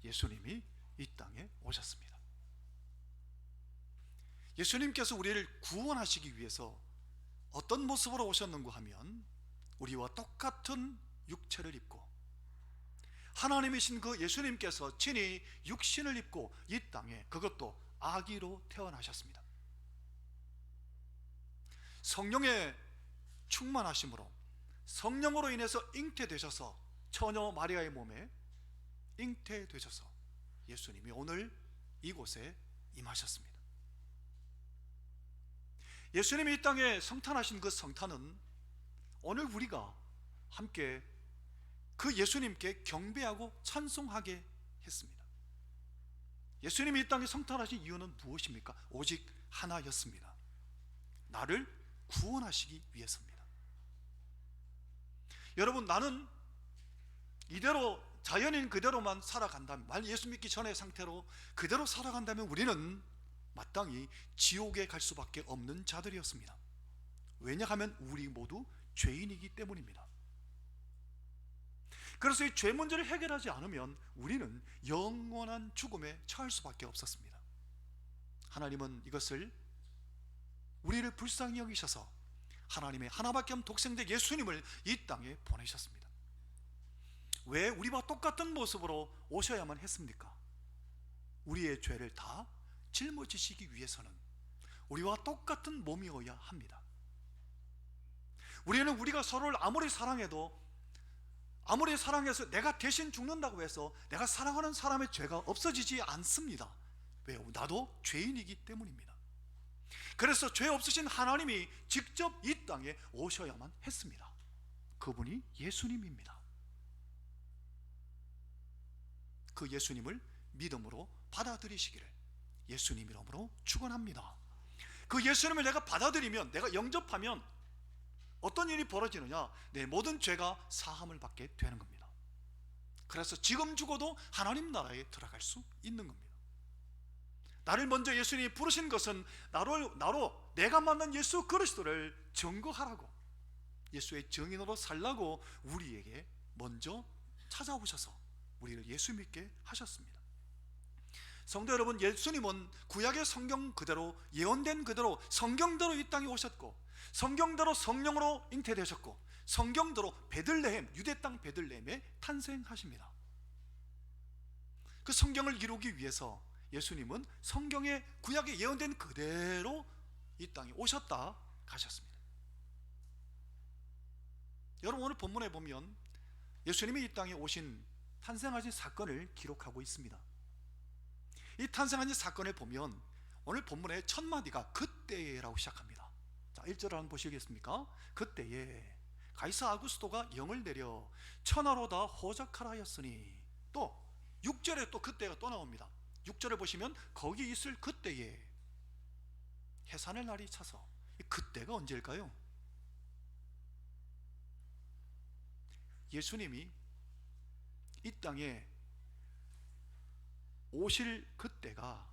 예수님이 이 땅에 오셨습니다. 예수님께서 우리를 구원하시기 위해서 어떤 모습으로 오셨는가 하면 우리와 똑같은 육체를 입고 하나님이신 그 예수님께서 친히 육신을 입고 이 땅에, 그것도 아기로 태어나셨습니다. 성령의 충만하심으로 성령으로 인해서 잉태되셔서 처녀 마리아의 몸에 잉태되셔서 예수님이 오늘 이곳에 임하셨습니다. 예수님이 이 땅에 성탄하신 그 성탄은 오늘 우리가 함께 그 예수님께 경배하고 찬송하게 했습니다. 예수님이 이 땅에 성탄하신 이유는 무엇입니까? 오직 하나였습니다. 나를 구원하시기 위해서입니다. 여러분, 나는 이대로 자연인 그대로만 살아간다면, 만약 예수 믿기 전의 상태로 그대로 살아간다면 우리는 마땅히 지옥에 갈 수밖에 없는 자들이었습니다. 왜냐하면 우리 모두 죄인이기 때문입니다. 그래서 이 죄 문제를 해결하지 않으면 우리는 영원한 죽음에 처할 수밖에 없었습니다. 하나님은 이것을, 우리를 불쌍히 여기셔서 하나님의 하나밖에 없는 독생자 예수님을 이 땅에 보내셨습니다. 왜 우리와 똑같은 모습으로 오셔야만 했습니까? 우리의 죄를 다 짊어지시기 위해서는 우리와 똑같은 몸이어야 합니다. 우리가 서로를 아무리 사랑해도, 아무리 사랑해서 내가 대신 죽는다고 해서 내가 사랑하는 사람의 죄가 없어지지 않습니다. 왜요? 나도 죄인이기 때문입니다. 그래서 죄 없으신 하나님이 직접 이 땅에 오셔야만 했습니다. 그분이 예수님입니다. 그 예수님을 믿음으로 받아들이시기를 예수님 이름으로 축원합니다. 그 예수님을 내가 받아들이면, 내가 영접하면 어떤 일이 벌어지느냐? 내 모든 죄가 사함을 받게 되는 겁니다. 그래서 지금 죽어도 하나님 나라에 들어갈 수 있는 겁니다. 나를 먼저 예수님이 부르신 것은 나로 내가 만난 예수 그리스도를 증거하라고, 예수의 증인으로 살라고 우리에게 먼저 찾아오셔서 우리를 예수 믿게 하셨습니다. 성도 여러분, 예수님은 구약의 성경 그대로, 예언된 그대로 성경대로 이 땅에 오셨고, 성경대로 성령으로 잉태되셨고, 성경대로 베들레헴, 유대 땅 베들레헴에 탄생하십니다. 그 성경을 이루기 위해서 예수님은 성경의, 구약에 예언된 그대로 이 땅에 오셨다 가셨습니다. 여러분, 오늘 본문에 보면 예수님이 이 땅에 오신, 탄생하신 사건을 기록하고 있습니다. 이 탄생하신 사건을 보면 오늘 본문의 첫 마디가 그때라고 시작합니다. 자, 1절을 한번 보시겠습니까? 그때에 가이사 아구스토가 영을 내려 천하로 다 호적하라 하였으니, 또 6절에 또 그때가 또 나옵니다. 6절에 보시면 거기 있을 그때에 해산의 날이 차서, 그때가 언제일까요? 예수님이 이 땅에 오실 그때가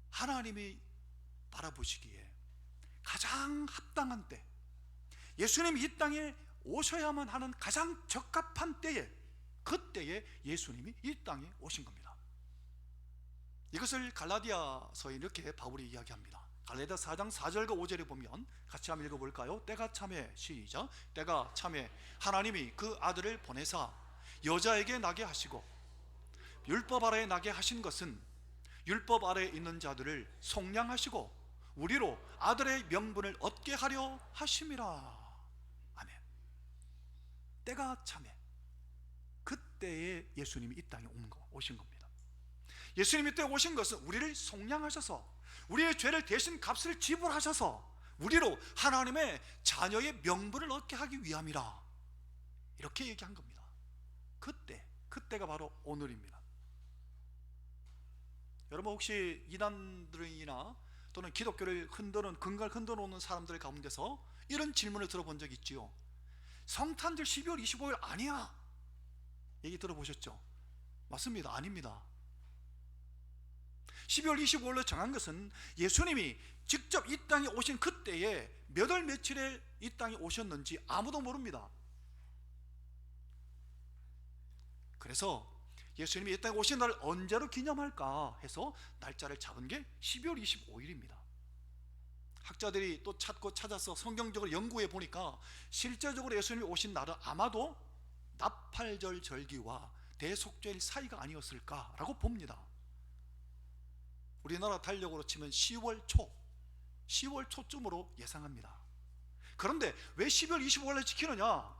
하나님이 바라보시기에 가장 합당한 때, 예수님이 이 땅에 오셔야만 하는 가장 적합한 때에, 그때에 예수님이 이 땅에 오신 겁니다. 이것을 갈라디아서에 이렇게 바울이 이야기합니다. 갈라디아 4장 4절과 5절에 보면 같이 한번 읽어볼까요? 때가 참에, 시작. 때가 참에 하나님이 그 아들을 보내사 여자에게 나게 하시고, 율법 아래에 나게 하신 것은 율법 아래에 있는 자들을 속량하시고 우리로 아들의 명분을 얻게 하려 하심이라. 아멘. 때가 참에, 그때에 예수님이 이 땅에 오신 겁니다. 예수님이 이때 오신 것은 우리를 속량하셔서, 우리의 죄를 대신 값을 지불하셔서 우리로 하나님의 자녀의 명분을 얻게 하기 위함이라, 이렇게 얘기한 겁니다. 그때가 바로 오늘입니다. 여러분, 혹시 이단들이나 또는 기독교를 흔드는, 근간을 흔들어 놓는 사람들 가운데서 이런 질문을 들어본 적 있지요? 성탄절 12월 25일 아니야, 얘기 들어보셨죠? 맞습니다. 아닙니다. 12월 25일로 정한 것은 예수님이 직접 이 땅에 오신 그때에 몇 월 며칠에 이 땅에 오셨는지 아무도 모릅니다. 그래서 예수님이 이 땅에 오신 날을 언제로 기념할까 해서 날짜를 잡은 게 12월 25일입니다. 학자들이 또 찾아서 성경적으로 연구해 보니까 실제적으로 예수님이 오신 날은 아마도 나팔절 절기와 대속죄일 사이가 아니었을까라고 봅니다. 우리나라 달력으로 치면 10월 초쯤으로 예상합니다. 그런데 왜 12월 25일에 지키느냐?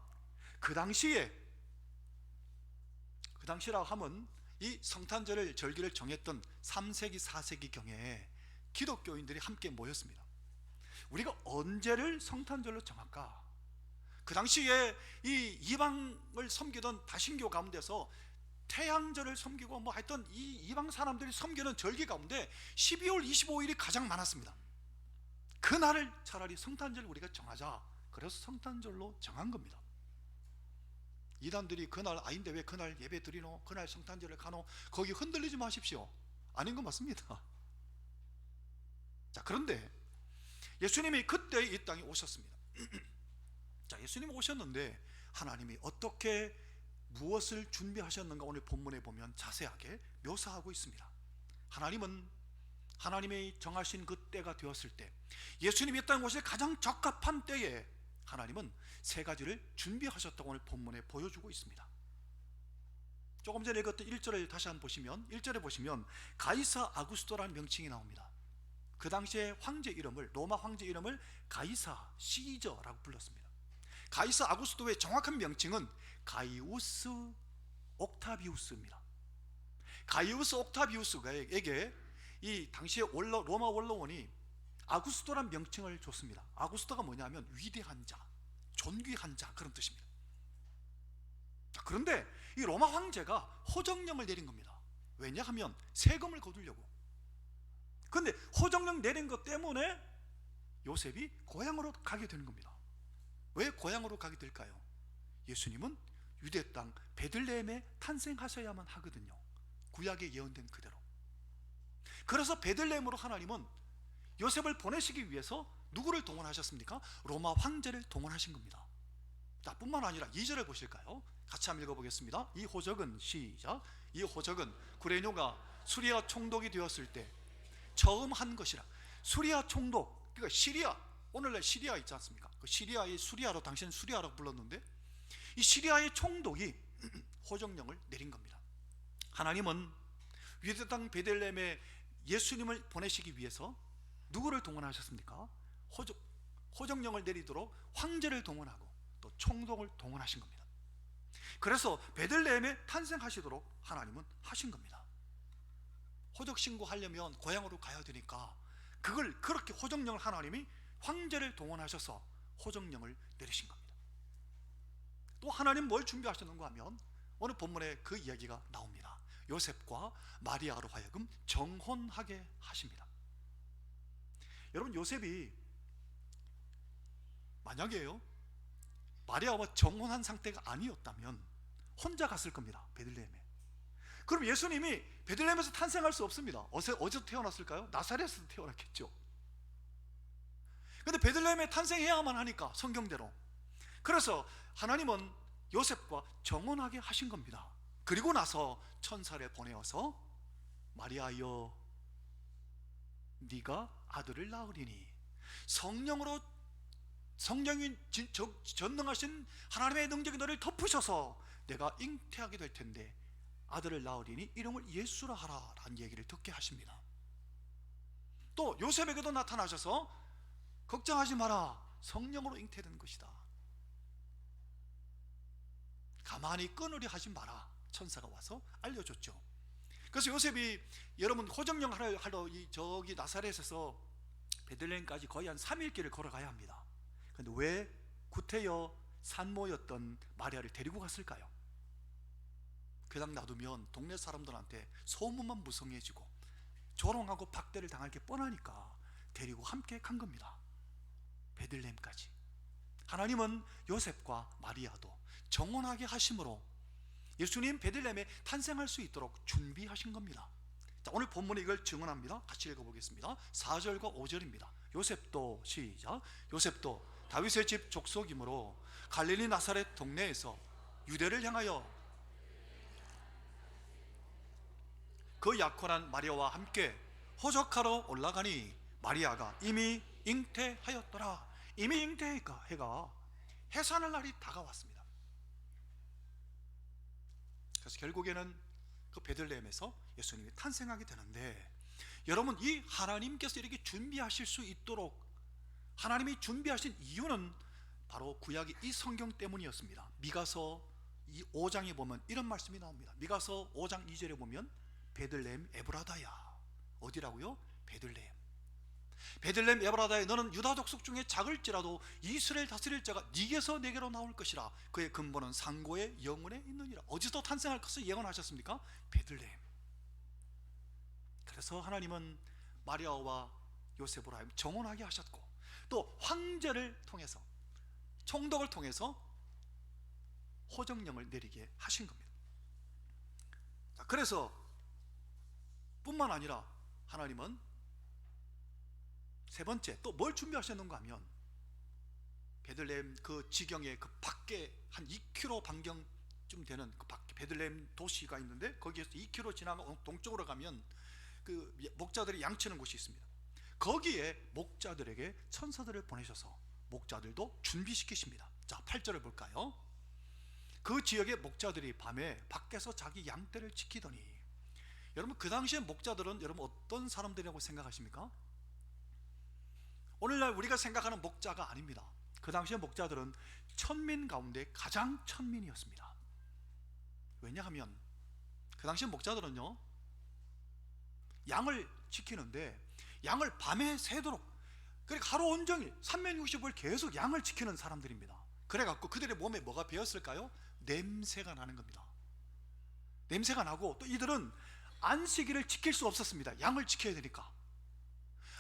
그 당시라고 하면 이 성탄절을 절기를 정했던 3세기 4세기 경에 기독교인들이 함께 모였습니다. 우리가 언제를 성탄절로 정할까? 그 당시에 이 이방을 섬기던 다신교 가운데서 태양절을 섬기고 뭐 하여튼 이 이방 사람들이 섬기는 절기 가운데 12월 25일이 가장 많았습니다. 그날을 차라리 성탄절 우리가 정하자. 그래서 성탄절로 정한 겁니다. 이단들이 그날 아닌데 왜 그날 예배 드리노? 그날 성탄절을 가노? 거기 흔들리지 마십시오. 아닌 거 맞습니다. 자, 그런데 예수님이 그때 이 땅에 오셨습니다. 자, 예수님이 오셨는데 하나님이 어떻게 무엇을 준비하셨는가 오늘 본문에 보면 자세하게 묘사하고 있습니다. 하나님은 하나님의 정하신 그 때가 되었을 때, 예수님이 이 땅에 오실 가장 적합한 때에 하나님은 세 가지를 준비하셨다고 오늘 본문에 보여주고 있습니다. 조금 전에 읽었던 1절을 다시 한번 보시면 1절에 보시면 가이사 아구스토라는 명칭이 나옵니다. 그 당시에 황제 이름을, 로마 황제 이름을 가이사 시저라고 불렀습니다. 가이사 아구스토의 정확한 명칭은 가이우스 옥타비우스입니다. 가이우스 옥타비우스에게 이 당시에 로마 원로원이 아구스토란 명칭을 줬습니다. 아구스토가 뭐냐면 위대한 자, 존귀한 자, 그런 뜻입니다. 그런데 이 로마 황제가 호정령을 내린 겁니다. 왜냐하면 세금을 거두려고. 그런데 호정령 내린 것 때문에 요셉이 고향으로 가게 되는 겁니다. 왜 고향으로 가게 될까요? 예수님은 유대 땅 베들레헴에 탄생하셔야만 하거든요. 구약에 예언된 그대로. 그래서 베들레헴으로 하나님은 요셉을 보내시기 위해서 누구를 동원하셨습니까? 로마 황제를 동원하신 겁니다. 자, 뿐만 아니라 2절을 보실까요? 같이 한번 읽어보겠습니다. 이 호적은, 시작, 이 호적은 구레뇨가 수리아 총독이 되었을 때 처음 한 것이라. 수리아 총독, 그러니까 시리아, 오늘날 시리아 있지 않습니까? 그 시리아의 수리아로, 당시엔 수리아라고 불렀는데 이 시리아의 총독이 호정령을 내린 겁니다. 하나님은 유대 땅 베들레헴에 예수님을 보내시기 위해서 누구를 동원하셨습니까? 호정령을 내리도록 황제를 동원하고 또 총독을 동원하신 겁니다. 그래서 베들레헴에 탄생하시도록 하나님은 하신 겁니다. 호적 신고하려면 고향으로 가야 되니까 그걸 그렇게 호정령을 하나님이 황제를 동원하셔서 호정령을 내리신 겁니다. 또 하나님 뭘 준비하셨는가 하면 오늘 본문에 그 이야기가 나옵니다. 요셉과 마리아로 하여금 정혼하게 하십니다. 여러분, 요셉이 만약에요 마리아와 정혼한 상태가 아니었다면 혼자 갔을 겁니다. 베들레헴에. 그럼 예수님이 베들레헴에서 탄생할 수 없습니다. 어디서 태어났을까요? 나사렛에서 태어났겠죠. 그런데 베들레헴에 탄생해야만 하니까 성경대로. 그래서 하나님은 요셉과 정혼하게 하신 겁니다. 그리고 나서 천사를 보내어서 마리아여 네가 아들을 낳으리니 성령이 전능하신 하나님의 능력이 너를 덮으셔서 내가 잉태하게 될 텐데 아들을 낳으리니 이름을 예수라 하라 라는 얘기를 듣게 하십니다. 또 요셉에게도 나타나셔서 걱정하지 마라, 성령으로 잉태된 것이다, 가만히 끊으려 하지 마라, 천사가 와서 알려줬죠. 그래서 요셉이, 여러분, 호정령 하러 저기 나사렛에서 베들레헴까지 거의 한 3일 길을 걸어가야 합니다. 그런데 왜 구태여 산모였던 마리아를 데리고 갔을까요? 그냥 놔두면 동네 사람들한테 소문만 무성해지고 조롱하고 박대를 당할 게 뻔하니까 데리고 함께 간 겁니다. 베들레헴까지. 하나님은 요셉과 마리아도 정혼하게 하심으로 예수님 베들레헴에 탄생할 수 있도록 준비하신 겁니다. 자, 오늘 본문에 이걸 증언합니다. 같이 읽어보겠습니다. 4절과 5절입니다. 요셉도, 시작, 요셉도 다윗의 집 족속이므로 갈릴리 나사렛 동네에서 유대를 향하여 그 약혼한 마리아와 함께 호적하러 올라가니 마리아가 이미 잉태하였더라. 이미 잉태해가 해가 해산할 날이 다가왔습니다. 그래서 결국에는 그 베들레헴에서 예수님이 탄생하게 되는데, 여러분, 이 하나님께서 이렇게 준비하실 수 있도록 하나님이 준비하신 이유는 바로 구약의 이 성경 때문이었습니다. 미가서 5장에 보면 이런 말씀이 나옵니다. 미가서 5장 2절에 보면 베들레헴 에브라다야. 어디라고요? 베들레헴. 베들레헴 에브라다에 너는 유다 족속 중에 작을지라도 이스라엘 다스릴 자가 네게서 내게로 나올 것이라. 그의 근본은 상고의 영혼에 있느니라. 어디서 탄생할 것을 예언하셨습니까? 베들레헴. 그래서 하나님은 마리아와 요셉으로 하여금 정혼하게 하셨고, 또 황제를 통해서, 총독을 통해서 호정령을 내리게 하신 겁니다. 그래서 뿐만 아니라 하나님은 세 번째 또 뭘 준비하셨는가 하면, 베들레헴 그 지경의 그 밖에 한 2km 반경쯤 되는 그 밖에 베들레헴 도시가 있는데, 거기에서 2km 지나가 동쪽으로 가면 그 목자들이 양치는 곳이 있습니다. 거기에 목자들에게 천사들을 보내셔서 목자들도 준비시키십니다. 자, 8절을 볼까요? 그 지역의 목자들이 밤에 밖에서 자기 양떼를 지키더니, 여러분, 그 당시에 목자들은 여러분 어떤 사람들이라고 생각하십니까? 오늘날 우리가 생각하는 목자가 아닙니다. 그 당시에 목자들은 천민 가운데 가장 천민이었습니다. 왜냐하면 그 당시에 목자들은요, 양을 지키는데 양을 밤에 새도록, 그러니까 하루 온종일 365일 계속 양을 지키는 사람들입니다. 그래갖고 그들의 몸에 뭐가 배었을까요? 냄새가 나는 겁니다. 냄새가 나고, 또 이들은 안식일을 지킬 수 없었습니다. 양을 지켜야 되니까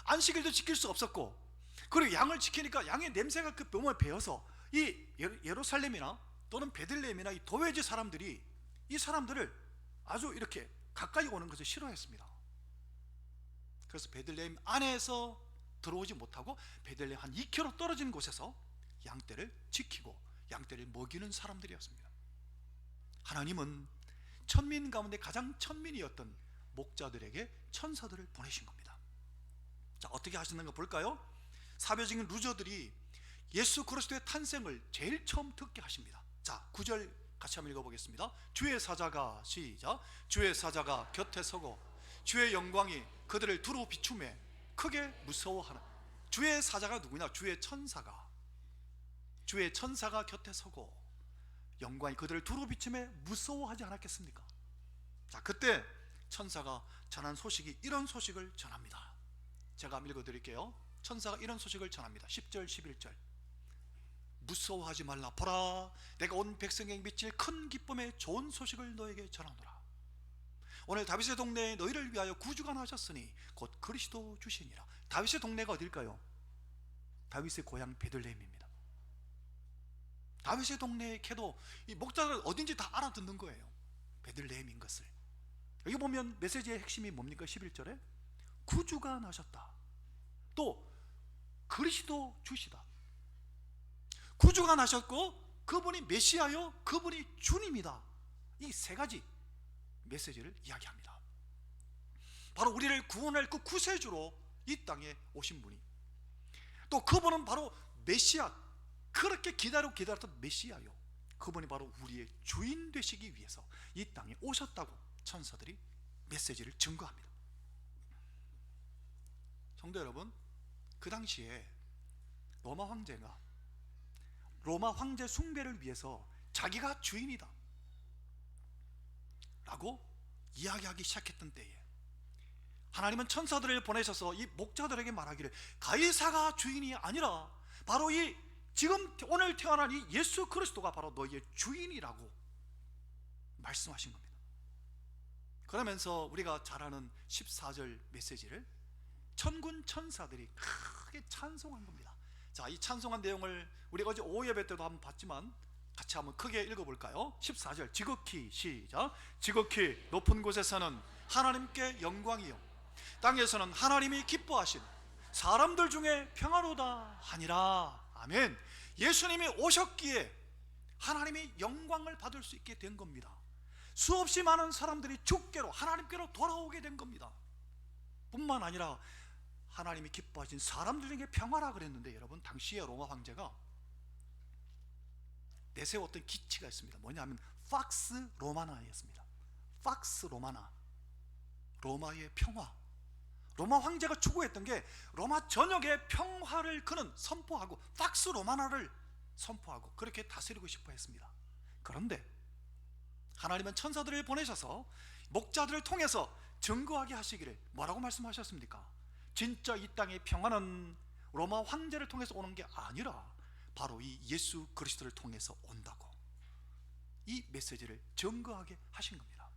안식일도 지킬 수 없었고, 그리고 양을 지키니까 양의 냄새가 그 몸에 배어서 이 예루살렘이나 또는 베들레헴이나 이 도외지 사람들이 이 사람들을 아주 이렇게 가까이 오는 것을 싫어했습니다. 그래서 베들레헴 안에서 들어오지 못하고 베들레헴 한 2km 떨어진 곳에서 양떼를 지키고 양떼를 먹이는 사람들이었습니다. 하나님은 천민 가운데 가장 천민이었던 목자들에게 천사들을 보내신 겁니다. 자, 어떻게 하셨는가 볼까요? 사교적인 루저들이 예수 그리스도의 탄생을 제일 처음 듣게 하십니다. 자, 9절 같이 한번 읽어보겠습니다. 주의 사자가, 시작, 주의 사자가 곁에 서고 주의 영광이 그들을 두루 비추매 크게 무서워하는. 주의 사자가 누구냐? 주의 천사가 곁에 서고 영광이 그들을 두루 비추매 무서워하지 않았겠습니까? 자, 그때 천사가 전한 소식이 이런 소식을 전합니다. 제가 한번 읽어드릴게요. 천사가 이런 소식을 전합니다. 10절 11절. 무서워하지 말라. 보라, 내가 온 백성에게 미칠 큰 기쁨의 좋은 소식을 너에게 전하노라. 오늘 다윗의 동네에 너희를 위하여 구주가 나셨으니 곧 그리스도 주시니라. 다윗의 동네가 어딜까요? 다윗의 고향 베들레헴입니다. 다윗의 동네에 캐도 이 목자들 어딘지 다 알아듣는 거예요. 베들레헴인 것을. 여기 보면 메시지의 핵심이 뭡니까? 11절에 구주가 나셨다. 또 그리스도 주시다. 구주가 나셨고 그분이 메시아요, 그분이 주님이다. 이 세 가지 메시지를 이야기합니다. 바로 우리를 구원할 그 구세주로 이 땅에 오신 분이, 또 그분은 바로 메시아, 그렇게 기다렸던 메시아요, 그분이 바로 우리의 주인 되시기 위해서 이 땅에 오셨다고 천사들이 메시지를 증거합니다. 성도 여러분, 그 당시에 로마 황제가 로마 황제 숭배를 위해서 자기가 주인이다 라고 이야기하기 시작했던 때에 하나님은 천사들을 보내셔서 이 목자들에게 말하기를, 가이사가 주인이 아니라 바로 이 지금 오늘 태어난 이 예수 그리스도가 바로 너희의 주인이라고 말씀하신 겁니다. 그러면서 우리가 잘 아는 14절 메시지를 천군 천사들이 크게 찬송한 겁니다. 자, 이 찬송한 내용을 우리가 어제 오후 예배 때도 한번 봤지만 같이 한번 크게 읽어볼까요? 14절, 지극히, 시작, 지극히 높은 곳에서는 하나님께 영광이요 땅에서는 하나님이 기뻐하신 사람들 중에 평화로다 하니라. 아멘. 예수님이 오셨기에 하나님이 영광을 받을 수 있게 된 겁니다. 수없이 많은 사람들이 주께로, 하나님께로 돌아오게 된 겁니다. 뿐만 아니라 하나님이 기뻐하신 사람들에게 평화라 그랬는데, 여러분 당시에 로마 황제가 내세웠던 기치가 있습니다. 뭐냐면 팍스 로마나였습니다. 팍스 로마나, 로마의 평화. 로마 황제가 추구했던 게 로마 전역의 평화를 그는 선포하고 팍스 로마나를 선포하고 그렇게 다스리고 싶어 했습니다. 그런데 하나님은 천사들을 보내셔서 목자들을 통해서 증거하게 하시기를 뭐라고 말씀하셨습니까? 진짜 이 땅의 평화는 로마 황제를 통해서 오는 게 아니라 바로 이 예수 그리스도를 통해서 온다고, 이 메시지를 증거하게 하신 겁니다.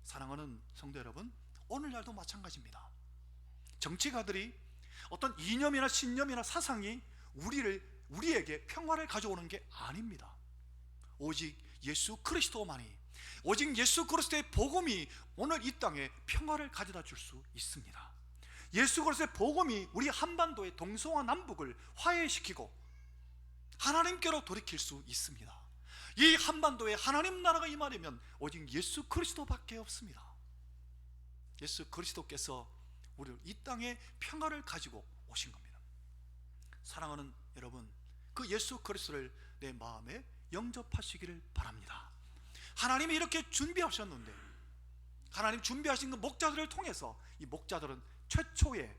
사랑하는 성도 여러분, 오늘날도 마찬가지입니다. 정치가들이 어떤 이념이나 신념이나 사상이 우리에게 평화를 가져오는 게 아닙니다. 오직 예수 그리스도만이, 오직 예수 그리스도의 복음이 오늘 이 땅에 평화를 가져다 줄 수 있습니다. 예수 그리스도의 복음이 우리 한반도의 동서와 남북을 화해시키고 하나님께로 돌이킬 수 있습니다. 이 한반도에 하나님 나라가 임하려면 오직 예수 그리스도밖에 없습니다. 예수 그리스도께서 우리를 이 땅에 평화를 가지고 오신 겁니다. 사랑하는 여러분, 그 예수 그리스도를 내 마음에 영접하시기를 바랍니다. 하나님이 이렇게 준비하셨는데, 하나님 준비하신 그 목자들을 통해서 이 목자들은 최초의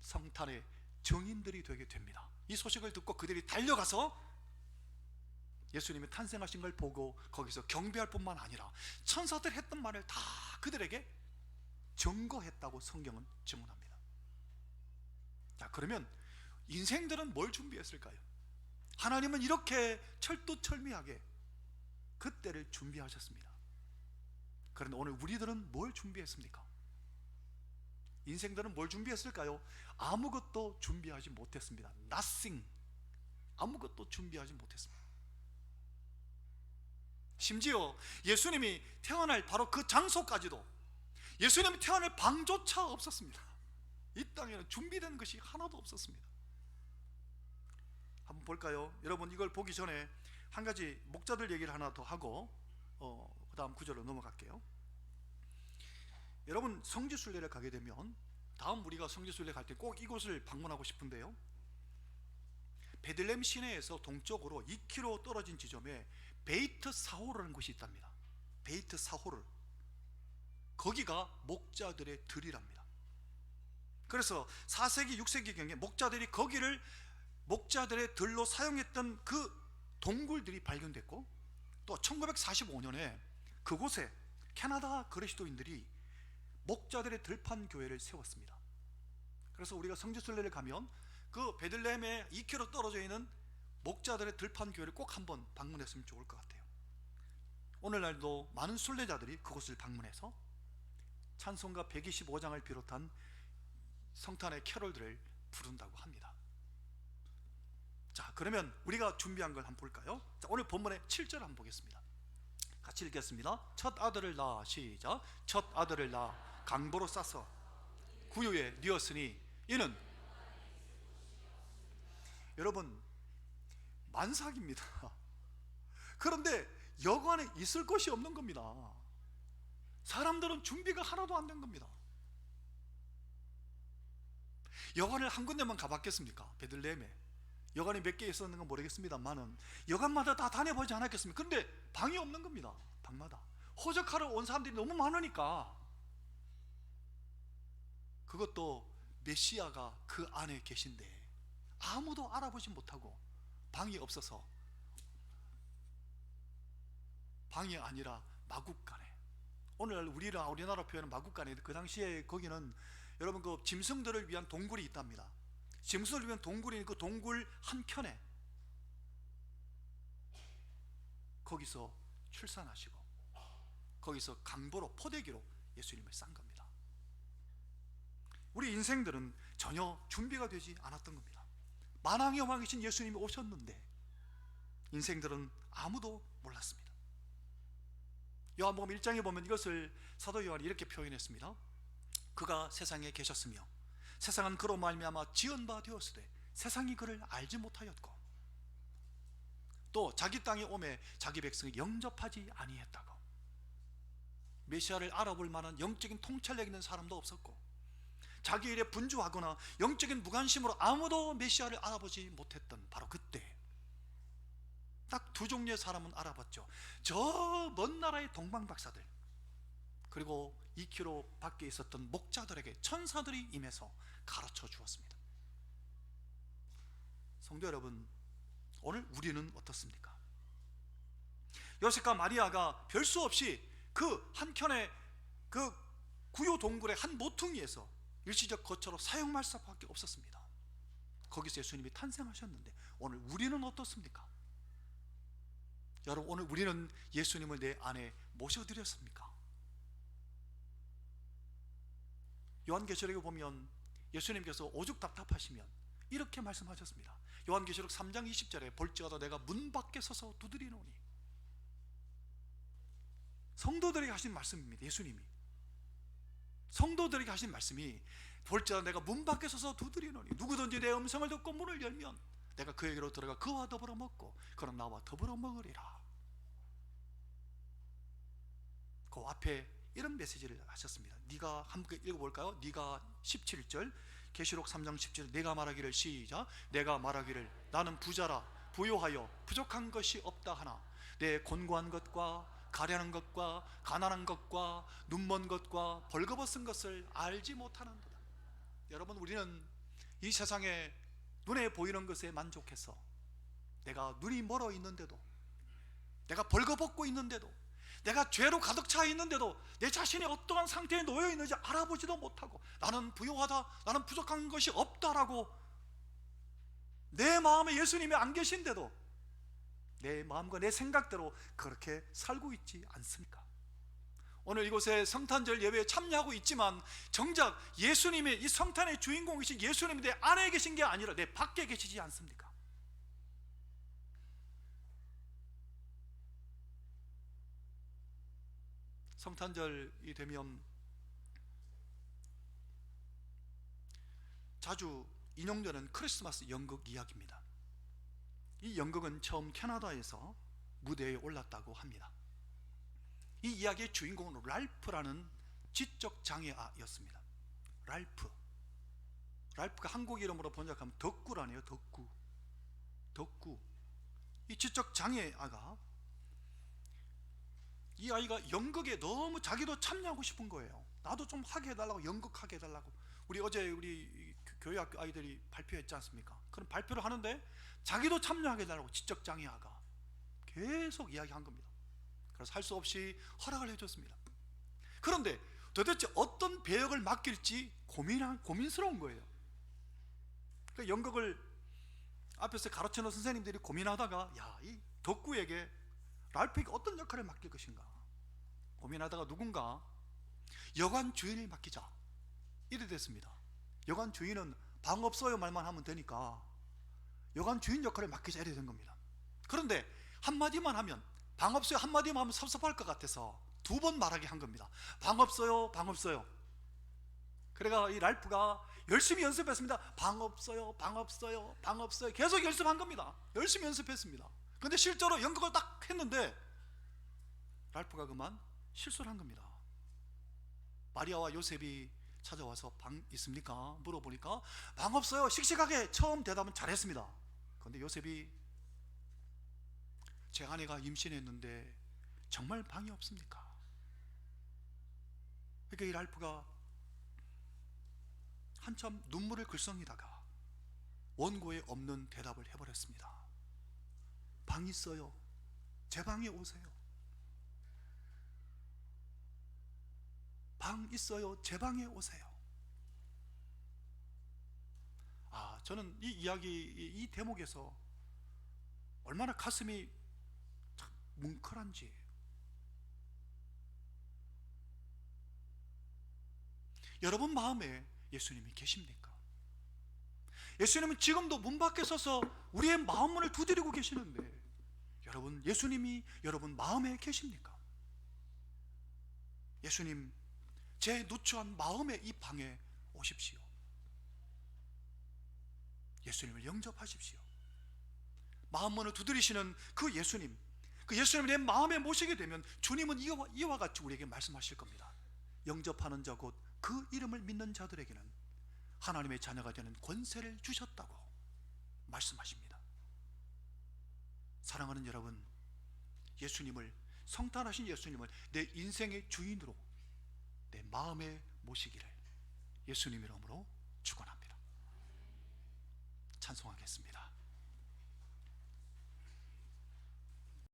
성탄의 증인들이 되게 됩니다. 이 소식을 듣고 그들이 달려가서 예수님이 탄생하신 걸 보고 거기서 경배할 뿐만 아니라 천사들 했던 말을 다 그들에게 증거했다고 성경은 증언합니다. 자, 그러면 인생들은 뭘 준비했을까요? 하나님은 이렇게 철두철미하게 그때를 준비하셨습니다. 그런데 오늘 우리들은 뭘 준비했습니까? 인생들은 뭘 준비했을까요? 아무것도 준비하지 못했습니다. Nothing. 아무것도 준비하지 못했습니다. 심지어 예수님이 태어날 바로 그 장소까지도, 예수님이 태어날 방조차 없었습니다. 이 땅에는 준비된 것이 하나도 없었습니다. 한번 볼까요? 여러분, 이걸 보기 전에 한 가지 목자들 얘기를 하나 더 하고 그 다음 구절로 넘어갈게요. 여러분, 성지순례를 가게 되면, 다음 우리가 성지순례 갈 때 꼭 이곳을 방문하고 싶은데요, 베들레헴 시내에서 동쪽으로 2km 떨어진 지점에 베이트 사호르라는 곳이 있답니다. 베이트 사호르, 거기가 목자들의 들이랍니다. 그래서 4세기 6세기경에 목자들이 거기를 목자들의 들로 사용했던 그 동굴들이 발견됐고, 또 1945년에 그곳에 캐나다 그리스도인들이 목자들의 들판 교회를 세웠습니다. 그래서 우리가 성지순례를 가면 그 베들레헴에 2km 떨어져 있는 목자들의 들판 교회를 꼭 한번 방문했으면 좋을 것 같아요. 오늘날도 많은 순례자들이 그곳을 방문해서 찬송가 125장을 비롯한 성탄의 캐롤들을 부른다고 합니다. 자, 그러면 우리가 준비한 걸 한번 볼까요? 자, 오늘 본문의 7절 한번 보겠습니다. 같이 읽겠습니다. 첫 아들을 낳아, 시작. 첫 아들을 낳아 강보로 싸서 구유에 뉘었으니 이는, 여러분, 만삭입니다. 그런데 여관에 있을 곳이 없는 겁니다. 사람들은 준비가 하나도 안 된 겁니다. 여관을 한 군데만 가봤겠습니까? 베들레헴에 여관이 몇 개 있었는 건 모르겠습니다만은 여관마다 다 다녀보지 않았겠습니까? 근데 방이 없는 겁니다. 방마다 호적하러 온 사람들이 너무 많으니까, 그것도 메시아가 그 안에 계신데 아무도 알아보지 못하고 방이 없어서, 방이 아니라 마구간에, 오늘 우리나라 표현은 마구간에, 그 당시에 거기는 여러분 그 짐승들을 위한 동굴이 있답니다. 짐승을 위한 동굴이, 그 동굴 한켠에 거기서 출산하시고 거기서 강보로, 포대기로 예수님을 싼 겁니다. 우리 인생들은 전혀 준비가 되지 않았던 겁니다. 만왕의 왕이신 예수님이 오셨는데 인생들은 아무도 몰랐습니다. 요한복음 1장에 보면 이것을 사도 요한이 이렇게 표현했습니다. 그가 세상에 계셨으며 세상은 그로 말미암아 지은 바 되었으되 세상이 그를 알지 못하였고, 또 자기 땅에 오매 자기 백성이 영접하지 아니했다고. 메시아를 알아볼 만한 영적인 통찰력 있는 사람도 없었고, 자기 일에 분주하거나 영적인 무관심으로 아무도 메시아를 알아보지 못했던 바로 그때 딱 두 종류의 사람은 알아봤죠. 저 먼 나라의 동방박사들, 그리고 2km 밖에 있었던 목자들에게 천사들이 임해서 가르쳐 주었습니다. 성도 여러분, 오늘 우리는 어떻습니까? 요셉과 마리아가 별 수 없이 그 한켠에 그 구유 동굴의 한 모퉁이에서 일시적 거처로 사용할 수밖에 없었습니다. 거기서 예수님이 탄생하셨는데 오늘 우리는 어떻습니까? 여러분, 오늘 우리는 예수님을 내 안에 모셔드렸습니까? 요한계시록에 보면 예수님께서 오죽 답답하시면 이렇게 말씀하셨습니다. 요한계시록 3장 20절에 볼지어다 내가 문 밖에 서서 두드리노니. 성도들에게 하신 말씀입니다. 예수님이 성도들에게 하신 말씀이 볼지어다 내가 문 밖에 서서 두드리노니 누구든지 내 음성을 듣고 문을 열면 내가 그에게로 들어가 그와 더불어 먹고 그는 나와 더불어 먹으리라. 그 앞에 이런 메시지를 하셨습니다. 네가 함께 읽어볼까요? 네가 17절, 계시록 3장 17절, 내가 말하기를, 시작, 내가 말하기를 나는 부자라 부요하여 부족한 것이 없다 하나 내 곤고한 것과 가련한 것과 가난한 것과 눈먼 것과 벌거벗은 것을 알지 못하는도다. 여러분, 우리는 이 세상에 눈에 보이는 것에 만족해서 내가 눈이 멀어 있는데도, 내가 벌거벗고 있는데도, 내가 죄로 가득 차 있는데도 내 자신이 어떠한 상태에 놓여 있는지 알아보지도 못하고 나는 부요하다, 나는 부족한 것이 없다라고 내 마음에 예수님이 안 계신데도 내 마음과 내 생각대로 그렇게 살고 있지 않습니까? 오늘 이곳에 성탄절 예배에 참여하고 있지만 정작 예수님의 이 성탄의 주인공이신 예수님이 내 안에 계신 게 아니라 내 밖에 계시지 않습니까? 성탄절이 되면 자주 인용되는 크리스마스 연극 이야기입니다. 이 연극은 처음 캐나다에서 무대에 올랐다고 합니다. 이 이야기의 주인공은 랄프라는 지적 장애아였습니다. 랄프가 한국 이름으로 번역하면 덕구라네요. 덕구. 이 지적 장애아가, 이 아이가 연극에 너무 자기도 참여하고 싶은 거예요. 나도 좀 하게 해달라고, 연극하게 해달라고. 어제 우리 교회학교 아이들이 발표했지 않습니까? 그럼 발표를 하는데 자기도 참여하게 해달라고 지적 장애아가 계속 이야기한 겁니다. 그래서 할 수 없이 허락을 해줬습니다. 그런데 도대체 어떤 배역을 맡길지 고민스러운 거예요. 그러니까 연극을 앞에서 가르치는 선생님들이 고민하다가 이 덕구에게, 랄프에게 어떤 역할을 맡길 것인가 고민하다가 누군가 여관 주인을 맡기자 이래 됐습니다. 여관 주인은 방 없어요 말만 하면 되니까 여관 주인 역할을 맡기자 이래 된 겁니다. 그런데 한마디만 하면, 방 없어요 한마디만 하면 섭섭할 것 같아서 2번 말하게 한 겁니다. 방 없어요, 방 없어요. 그래가 이 랄프가 열심히 연습했습니다. 방 없어요, 방 없어요, 방 없어요. 계속 연습한 겁니다. 열심히 연습했습니다. 근데 실제로 연극을 딱 했는데 랄프가 그만 실수를 한 겁니다. 마리아와 요셉이 찾아와서 방 있습니까? 물어보니까 방 없어요, 씩씩하게 처음 대답은 잘했습니다. 그런데 요셉이 제 아내가 임신했는데 정말 방이 없습니까? 그러니까 이 랄프가 한참 눈물을 글썽이다가 원고에 없는 대답을 해버렸습니다. 방 있어요, 제 방에 오세요. 방 있어요, 제 방에 오세요. 저는 이 이야기, 이 대목에서 얼마나 가슴이 참 뭉클한지. 여러분 마음에 예수님이 계십니까? 예수님은 지금도 문 밖에 서서 우리의 마음문을 두드리고 계시는데 여러분, 예수님이 여러분 마음에 계십니까? 예수님, 제 누추한 마음의 이 방에 오십시오. 예수님을 영접하십시오. 마음문을 두드리시는 그 예수님, 그 예수님을 내 마음에 모시게 되면 주님은 이와 같이 우리에게 말씀하실 겁니다. 영접하는 자 곧 그 이름을 믿는 자들에게는 하나님의 자녀가 되는 권세를 주셨다고 말씀하십니다. 사랑하는 여러분, 예수님을, 성탄하신 예수님을 내 인생의 주인으로 내 마음에 모시기를 예수님 이름으로 축원합니다. 찬송하겠습니다.